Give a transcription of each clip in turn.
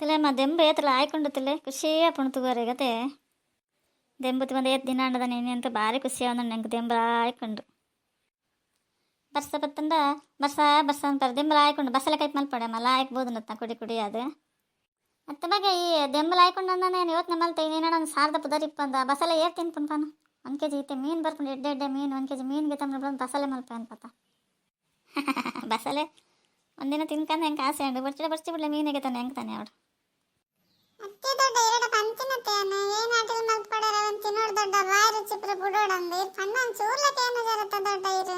ತಿಲೆ ದೆಂಬು ಏತಲ್ಲ ಆಯ್ಕೊಂಡು ತಿಲೆ ಖುಷಿಯ ಪುಣ್ತುಗೋರೆ ಗತೆ ದೆಂಬುತಿ ಒಂದು ಏತ್ ದಿನ ಅಂಡದ ನೀನು ಅಂತ ಭಾರಿ ಖುಷಿ ಅವನು ನಂಗೆ ದೆಂಬ ಆಯ್ಕೊಂಡು ಬರ್ಸ ಬತ್ತಂದ ಬರ್ಸ ಬರ್ಸ ಅಂತಾರೆ ದೆಂಬಲ ಆಯ್ಕೊಂಡು ಬಸ್ಸೆಲ್ಲ ಕೈಪ್ ಮಲ್ಪಡೆ ಮಲ್ಲ ಆಯ್ಕ್ಬೋದು ನತ್ತ ಕುಡಿ ಅದು ಮತ್ತೆ ಬಗ್ಗೆ ಈ ದೆಂಬಲ ಆಯ್ಕೊಂಡು ನಾನು ಇವತ್ತು ಮಲ್ತೆ ಇನ್ನೇನೋ ಒಂದು ಸಾರ್ದ ಪುದರಿಪ್ಪ ಅಂದ ಬಸ್ಸೆಲ್ಲ ಏರ್ತೀನಿ ಪುಣ್ಪಾನು 1 kg ಐತೆ ಮೀನು ಬರ್ಕೊಂಡು ಎಡ್ಡೆ ಮೀನು 1 kg ಮೀನಿಗೆ ತಂದು ಬಸ್ಸಲ್ಲೇ ಮಲ್ಪೆ ಅನ್ಪತ್ತ ಬಸ್ಸಲ್ಲೇ ಒಂದಿನ ತಿನ್ಕಂಡು ಹೆಂಗೆ ಆಸೆ ಅಂಡು ಬರ್ಚಿ ಬಿಡ್ಲೆ ಮೀನಿಗೆ ತಾನೆ ಹೆಂಗೆ ತಾನೆ ಅವಳು ಅತ್ತೆ ದೊಡ್ಡ ಎರಡು ಪಂಚನತೆಯನ್ನ ಏನ್ ಆಟಲ್ ಮಲ್ಪಡರ ಅಂತ ನೋಡ್ ದೊಡ್ಡ ಬಾಯಿ ರುಚಿ ಪ್ರ ಬುಡೋಡಂದ ಇರ್ ಪಣ್ಣನ್ ಚೂರ್ಲಕ್ಕೆ ಏನು ಜರತ ದೊಡ್ಡ ಇರು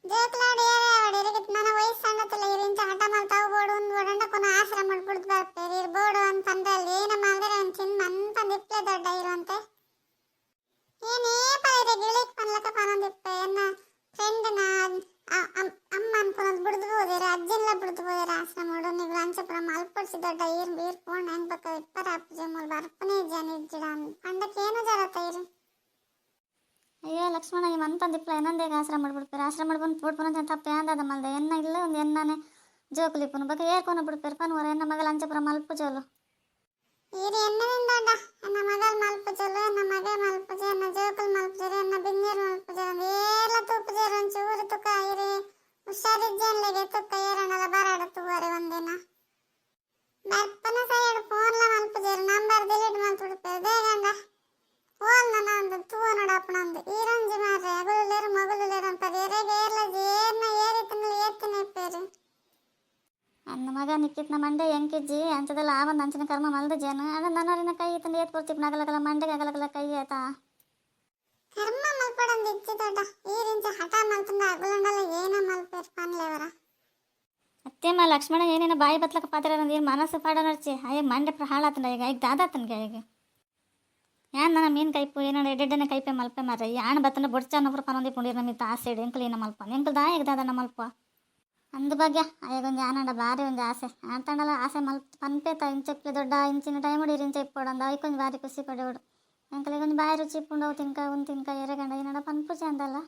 ಜೋಕ್ಲಾಡ್ ಏರೆ ಅವಡಿರಿಗೆ ನನ್ನ ವಯಸ್ಸು ಸಣ್ಣತಲ್ಲ ಇರು ಇಂಚ ಹಠ ಮಲ್ತಾವು ಬೋಡು ಒಂದು ಒಡಂಡ ಕೊನ ಆಶ್ರಮ ಮಾಡ್ಬಿಡ್ದು ಬರ್ಪೇರಿ ಇರ್ ಬೋಡು ಅಂತಂದಲ್ಲಿ ಏನ ಮಾಡಿದ್ರೆ ಒಂದು ಚಿನ್ನ ಅಂತಂದಿಪ್ಲೆ ದೊಡ್ಡ ಇರು ಅಂತೆ ಏನೇ ಪೈರೆ ಗಿಳಿಕ್ ಪನ್ಲಕ ಪನೊಂದಿಪ್ಪೆ ಎನ್ನ ಫ್ರೆಂಡ್ನ ಅಮ್ಮ ಅನ್ಕೊಂಡ್ ಬಿಡ್ದು ಹೋದಿರ ಅಜ್ಜೆಲ್ಲ ಬಿಡ್ದು ಹೋದಿರ ಆಶ್ರಮ ಮಾಡು ನೀವು ಅಂಚಪುರ ಮಲ್ಪಡಿಸಿ ದೊಡ್ಡ ಬೀರ್ ಪೋಣ್ ಹೆಂಗ್ ಬಕ್ಕ ಇಪ್ಪರ ಅಪ್ಪಜೆ ಮೂಲ ಬರ್ಪನೇ ಜನ ಇಜ್ಜಿಡ ಪಂಡಕ್ಕೆ ಏನು ಜರತ ಇರು ಅಯ್ಯೋ ಲಕ್ಷ್ಮಣ ಈ ಮಂತಂದಿಪ್ಲ ಏನಂದೇಗ ಆಶ್ರಮ ಮಾಡ್ಬಿಡ್ತಾರೆ ಆಶ್ರಮ ಮಾಡ್ಬಂದು ಬಿಡ್ಪನ ತಪ್ಪೆ ಅಂದದ ಮಲ್ದೆ ಎನ್ನ ಇಲ್ಲ ಒಂದು ಎಣ್ಣನೆ ಜೋಕುಲಿಪ್ಪನು ಬಗ್ಗೆ ಏರ್ಕೊನ ಬಿಡ್ತಾರೆ ಪನ್ವರ ಎನ್ನ ಮಗಲ ಅಂಚಪುರ ಮಲ್ಪ ಜೋಲು ಈರಿ ಎಣ್ಣದಿಂದ ದೊಡ್ಡ ಎನ್ನ ಮಗಲ್ ಮಲ್ಪ ಜೋಲು ಎನ್ನ ಮಗ ಮಲ್ಪ ಜೋ ಎನ್ನ ಜೋಕುಲ್ ಮಲ್ಪ ಜೋರು ಎನ್ನ ಬಿಂಗೇರ್ ಮಲ್ಪ ಜೋರು ಏಲ ತುಪ್ಪ ಜೋರು ಒಂಚೂರು ತುಕ ಇರಿ ಹುಷಾರಿಜ್ಜನ್ಲೆಗೆ ತುಕ್ಕ ಏರಣಲ್ಲ ಬರಾಡತ್ತು ಬರೆ ಒಂದಿನ ಬರ್ಪನ ಸೈಡ್ ಫೋನ್ಲ ಮಲ್ಪಜೇರು ನಂಬರ್ ಡಿಲೀಟ್ ಮಲ್ಪುಡುತ್ತೆ ಬೇಗಂದ ಫೋನ್ ನನ್ನ ಒಂದು ತೂವ ನೋಡಪ್ಪನೊಂದು ಈರಂಜಿ ಮಾರ್ರೆ ಅಗುಲೇರು ಮಗುಲೇರು ಅಂತ ಎರೆಗೆ ಏರ್ಲ ಏರ್ನ ಏರಿ ತಿಂಗಳು ಏತ್ತಿನ ಇಪ್ಪೇರು ಅನ್ನ ಮಗ ನಿಕ್ಕಿತ್ನ ಮಂಡೆ ಎಂಕಿಜ್ಜಿ ಅಂಚದಲ್ಲ ಆ ಒಂದು ಅಂಚಿನ ಕರ್ಮ ಮಲ್ದ ಜೇನು ಅಣ್ಣ ನನ್ನರಿನ ಕೈ ತಂದು ಏತ್ ಕೊಡ್ತಿಪ್ ನಗಲಗಲ ಮಂಡೆಗೆ ಅಗಲಗಲ ಕೈ ಆಯ್ತಾ ಕರ್ಮ ಮಲ್ಪಡಂದು ಇಚ್ಚಿ ದೊಡ್ಡ ಈರಿಂಚ ಹಠ ಮಲ್ತಂದ ಅಗುಲಂಡಲ್ಲ ಏನ ಮಲ್ಪೇರ್ ಪನ್ಲೇವರ ಅತ್ತೆಮ್ಮ ಲಕ್ಷ್ಮಣ ಏನೇನ ಬಾಯಿ ಬತ್ಲಕ ಪಾತ್ರ ಏನು ಮನಸ್ಸು ಪಾಡ ನಡ್ಚಿ ಅಯ್ಯ ಮಂಡೆ ಹಾಳಾತಂಡ ಈಗ ದಾದಾತನ್ಗೆ ಈಗ ಯಾನ್ ನನ್ನ ಮೀನು ಕೈಪು ಏನೋ ಎಡ್ಡೆಡ್ಡನೆ ಕೈಪೆ ಮಲ್ಪೆ ಮಾರ ಯಾಣ ಬತ್ತನ ಬೊಡ್ಚಾನೊಬ್ರು ಪನೊಂದಿ ಪುಂಡಿರ್ ನಮಗೆ ಆಸೆ ಎಂಕಲ್ ಏನ ಮಲ್ಪ ಎಂಕಲ್ ದಾ ಈಗ ದಾದನ ಮಲ್ಪ ಅಂದ ಬಗ್ಗೆ ಅಯ್ಯಗೊಂದು ಯಾನಂಡ ಭಾರಿ ಒಂದು ಆಸೆ ಅಂತಂಡಲ್ಲ ಆಸೆ ಮಲ್ಪ ಪನ್ಪೇತ ಇಂಚಪ್ಲೆ ದೊಡ್ಡ ಇಂಚಿನ ಟೈಮ್ ಹೊಡೀರಿ ಇಂಚ ಇಪ್ಪೋಡಂದ ಅವಕ್ಕೊಂದು ಭಾರಿ ಖುಷಿ ಪಡೆಯೋಡು ಎಂಕಲಿಗೊಂದು ಬಾಯಿ ರುಚಿ ಪುಂಡವು ತಿನ್ಕ ಒಂದು ತಿನ್ಕ ಎರೆಗಂಡ ಏನಡ ಪನ್ಪುಚೆ ಅಂದಲ್ಲ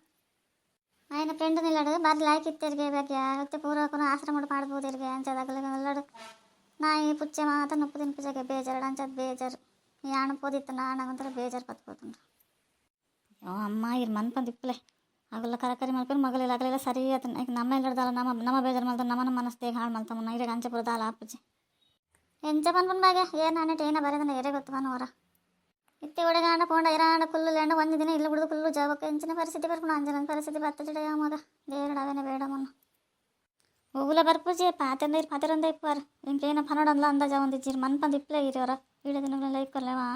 ఆయన ఫ్రెండ్ నిలడు బారి లాయక్ ఇద్దరికి అయితే పూర్వకును ఆశ్రముడు పాడిపోతిరిగే అంచేదాకలే వెళ్ళాడు నా ఈ పుచ్చే మాత్రం నొప్పు తినిపించగా బేజారు అంచేది బేజారు ఈ ఆన పోదిత్త నానంతా బేజారు పತ್ತಿపోతుండ్రు ಅಮ್ಮ ಇರ್ ಮನ್ಪಂದು ಇಪ್ಪಲೆ ಅಗಲ್ಲ ಕರಕರಿ ಮಲ್ಪರು ಮಗಳು ಆಗಲೆಲ್ಲ ಸರಿ ಆತ ನಮ್ಮ ಎಲ್ಲದಾಲ ನಮ್ಮ ಬೇಜಾರು ಮಲ್ತ ನಮ್ಮನ ಮನಸ್ಸಿಗೆ ಹಾಳು ಮಲ್ತಮ್ಮ ನೈರಿಗೆ ಅಂಚಪುರ ದಾಲ ಆಪುಜಿ ಎಂಚ ಪನ್ಪನ್ ಬಾಗೆ ಏನು ಅನ್ನಿಟ್ಟು ಏನ ಬರೋದನ್ನ ಎರೆ ಗೊತ್ತು ಪನ್ವರ ಇತ್ತೆ ಒಡೆಗಾಂಡ ಪೋಂಡ ಇರಾಂಡ ಕುಲ್ಲು ಲೇಂಡ ಒಂದು ದಿನ ಇಲ್ಲ ಬಿಡುದು ಕುಲ್ಲು ಜಾಬಕ್ಕೆ ಎಂಚಿನ ಪರಿಸ್ಥಿತಿ ಬರ್ಕೊಂಡು ಅಂಜನ ಪರಿಸ್ಥಿತಿ ಬತ್ತ ಜಡ ಮಗ ದೇರಡವೇನೆ ಬೇಡ ಮೊನ್ನ ಹೋಗುಲ ಬರ್ಪೂಜೆ ಪಾತೆಂದ ಪಾತೆರಂದ ಇಪ್ಪಾರ ಇಂಕೇನ ಪನೋಡಂದ್ಲ ಅಂದಾಜ ಒಂದಿಜ್ಜಿರು ಮನ್ಪಂದು ಇಪ್ಪಲೇ ಇರೋರ ಈಡ ದಿನಗಳೆಲ್ಲ ಇಕ್ಕೊರ್ಲೇವಾ